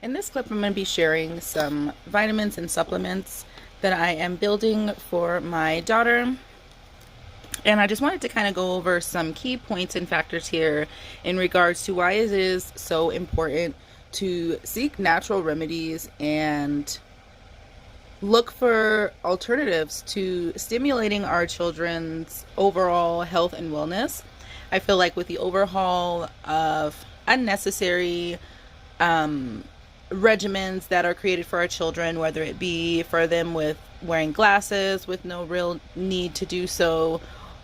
In this clip, I'm going to be sharing some vitamins and supplements that I am building for my daughter. And I just wanted to kind of go over some key points and factors here in regards to why it is so important to seek natural remedies and look for alternatives to stimulating our children's overall health and wellness. I feel like with the overhaul of unnecessary regimens that are created for our children, whether it be for them with wearing glasses with no real need to do so,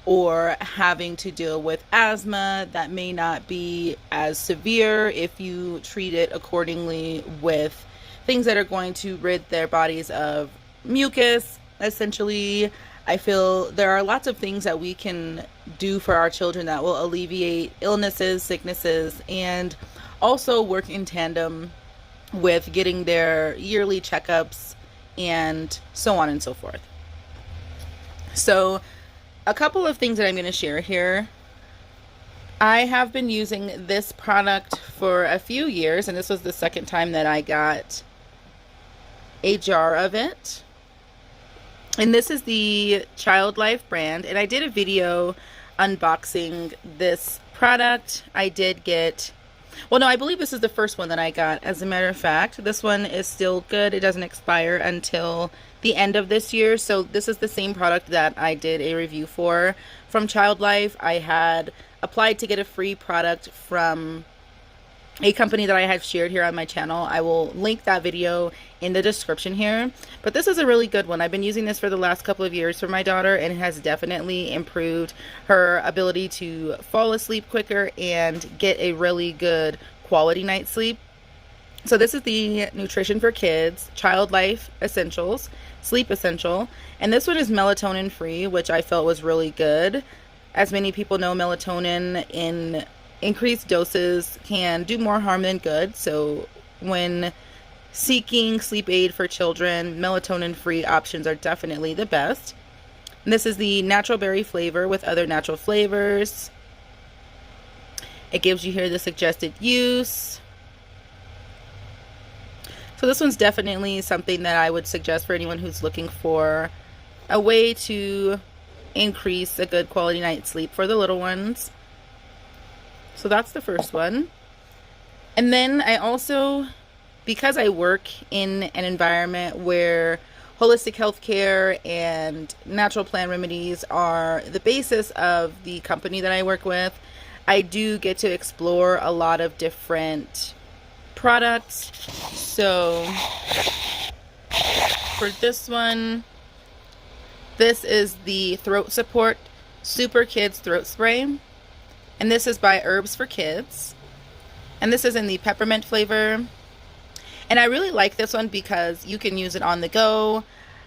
or having to deal with asthma that may not be as severe if you treat it accordingly with things that are going to rid their bodies of mucus, essentially. I feel there are lots of things that we can do for our children that will alleviate illnesses, sicknesses, and also work in tandem with getting their yearly checkups and so on and so forth. So a couple of things that I'm going to share here. I have been using this product for a few years, and this was the second time that I got a jar of it. And this is the Childrɛn brand, and I did a video unboxing this product. I did get, well, no, I believe this is the first one that I got. As a matter of fact, this one is still good. It doesn't expire until the end of this year. So this is the same product that I did a review for from Childrɛn. I had applied to get a free product from a company that I have shared here on my channel. I will link that video in the description here. But this is a really good one. I've been using this for the last couple of years for my daughter, and it has definitely improved her ability to fall asleep quicker and get a really good quality night's sleep. So this is the Nutrition for Kids Childrɛn Essentials Sleep Essential, and this one is melatonin free, which I felt was really good. As many people know, melatonin in increased doses can do more harm than good. So when seeking sleep aid for children, melatonin free options are definitely the best. And this is the natural berry flavor with other natural flavors. It gives you here the suggested use. So this one's definitely something that I would suggest for anyone who's looking for a way to increase a good quality night's sleep for the little ones. So that's the first one. And then I also, because I work in an environment where holistic healthcare and natural plant remedies are the basis of the company that I work with, I do get to explore a lot of different products. So for this one, this is the Throat Support Super Kids Throat Spray. And this is by Herbs for Kids. And this is in the peppermint flavor. And I really like this one because you can use it on the go.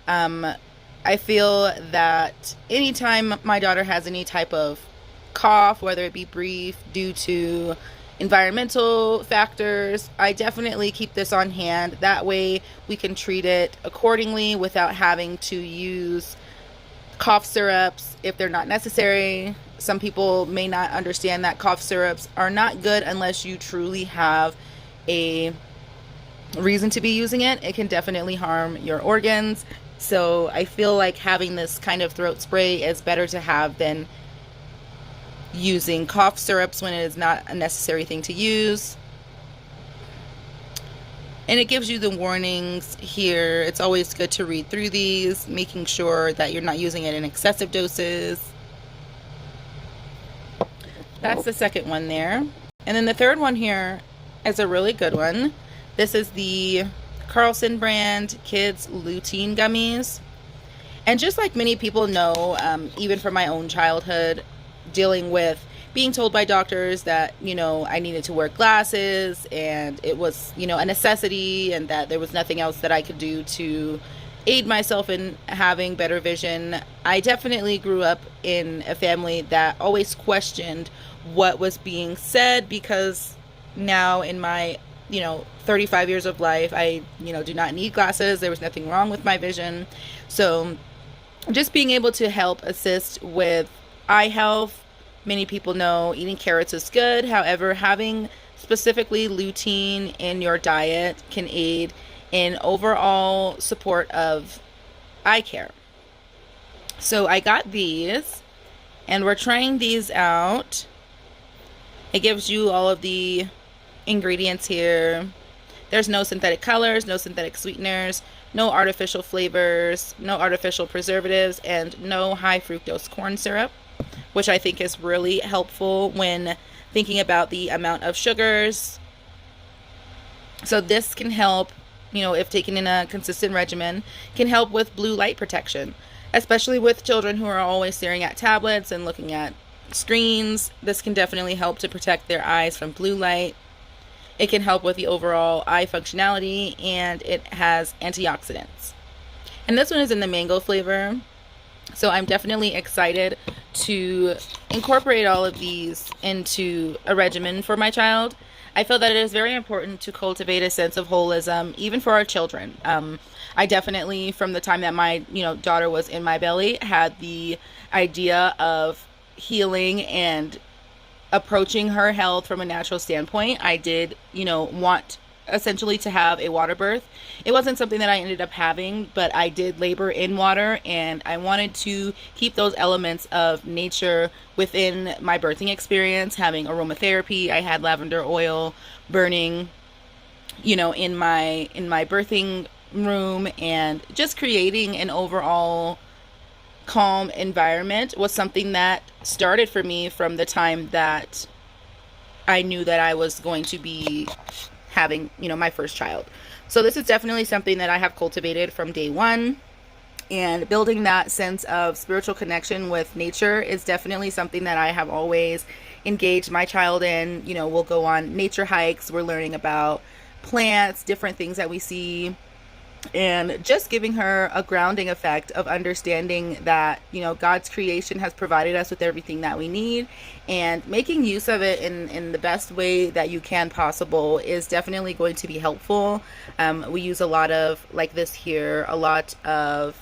I feel that anytime my daughter has any type of cough, whether it be brief due to environmental factors, I definitely keep this on hand. That way we can treat it accordingly without having to use cough syrups if they're not necessary. Some people may not understand that cough syrups are not good unless you truly have a reason to be using it. It can definitely harm your organs. So I feel like having this kind of throat spray is better to have than using cough syrups when it is not a necessary thing to use. And it gives you the warnings here. It's always good to read through these, making sure that you're not using it in excessive doses. That's the second one there. And then the third one here is a really good one. This is the Carlson brand Kids Lutein Gummies. And just like many people know, even from my own childhood, dealing with being told by doctors that, I needed to wear glasses and it was, a necessity, and that there was nothing else that I could do to aid myself in having better vision. I definitely grew up in a family that always questioned what was being said, because now in my 35 years of life, I do not need glasses. There was nothing wrong with my vision. So just being able to help assist with eye health. Many people know eating carrots is good. However, having specifically lutein in your diet can aid in overall support of eye care. So I got these, and we're trying these out. It gives you all of the ingredients here. There's no synthetic colors, no synthetic sweeteners, no artificial flavors, no artificial preservatives, and no high fructose corn syrup, which I think is really helpful when thinking about the amount of sugars. So this can help, if taken in a consistent regimen, can help with blue light protection, especially with children who are always staring at tablets and looking at screens. This can definitely help to protect their eyes from blue light. It can help with the overall eye functionality, and it has antioxidants. And this one is in the mango flavor. So I'm definitely excited to incorporate all of these into a regimen for my child. I feel that it is very important to cultivate a sense of holism, even for our children. I definitely, from the time that my daughter was in my belly, had the idea of healing and approaching her health from a natural standpoint. I did, want essentially to have a water birth. It wasn't something that I ended up having, but I did labor in water, and I wanted to keep those elements of nature within my birthing experience, having aromatherapy. I had lavender oil burning, in my birthing room, and just creating an overall calm environment was something that started for me from the time that I knew that I was going to be having, my first child. So this is definitely something that I have cultivated from day one, and building that sense of spiritual connection with nature is definitely something that I have always engaged my child in. We'll go on nature hikes. We're learning about plants, different things that we see, and just giving her a grounding effect of understanding that, God's creation has provided us with everything that we need, and making use of it in the best way that you can possible is definitely going to be helpful. We use a lot of, like this here, a lot of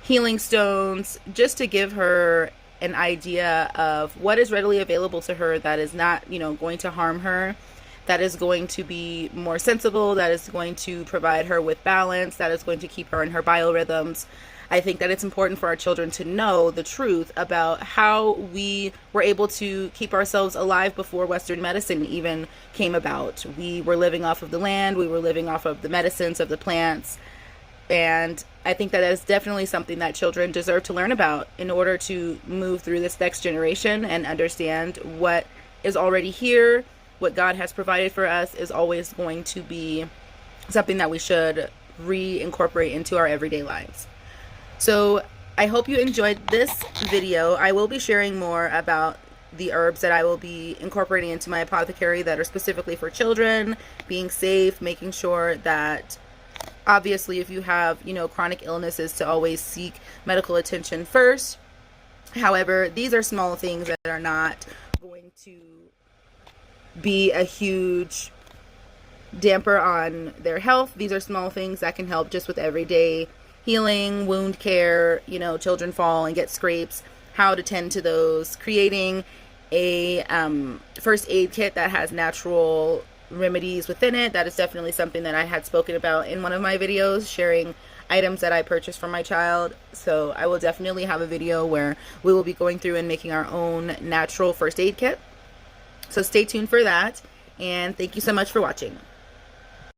healing stones, just to give her an idea of what is readily available to her that is not, going to harm her, that is going to be more sensible, that is going to provide her with balance, that is going to keep her in her biorhythms. I think that it's important for our children to know the truth about how we were able to keep ourselves alive before Western medicine even came about. We were living off of the land, we were living off of the medicines of the plants, and I think that is definitely something that children deserve to learn about in order to move through this next generation and understand what is already here. What God has provided for us is always going to be something that we should reincorporate into our everyday lives. So I hope you enjoyed this video. I will be sharing more about the herbs that I will be incorporating into my apothecary that are specifically for children, being safe, making sure that obviously if you have, chronic illnesses, to always seek medical attention first. However, these are small things that are not going to be a huge damper on their health. These are small things that can help just with everyday healing, wound care. Children fall and get scrapes, how to tend to those, creating a first aid kit that has natural remedies within it. That is definitely something that I had spoken about in one of my videos, sharing items that I purchased for my child. So I will definitely have a video where we will be going through and making our own natural first aid kit. So stay tuned for that, and thank you so much for watching.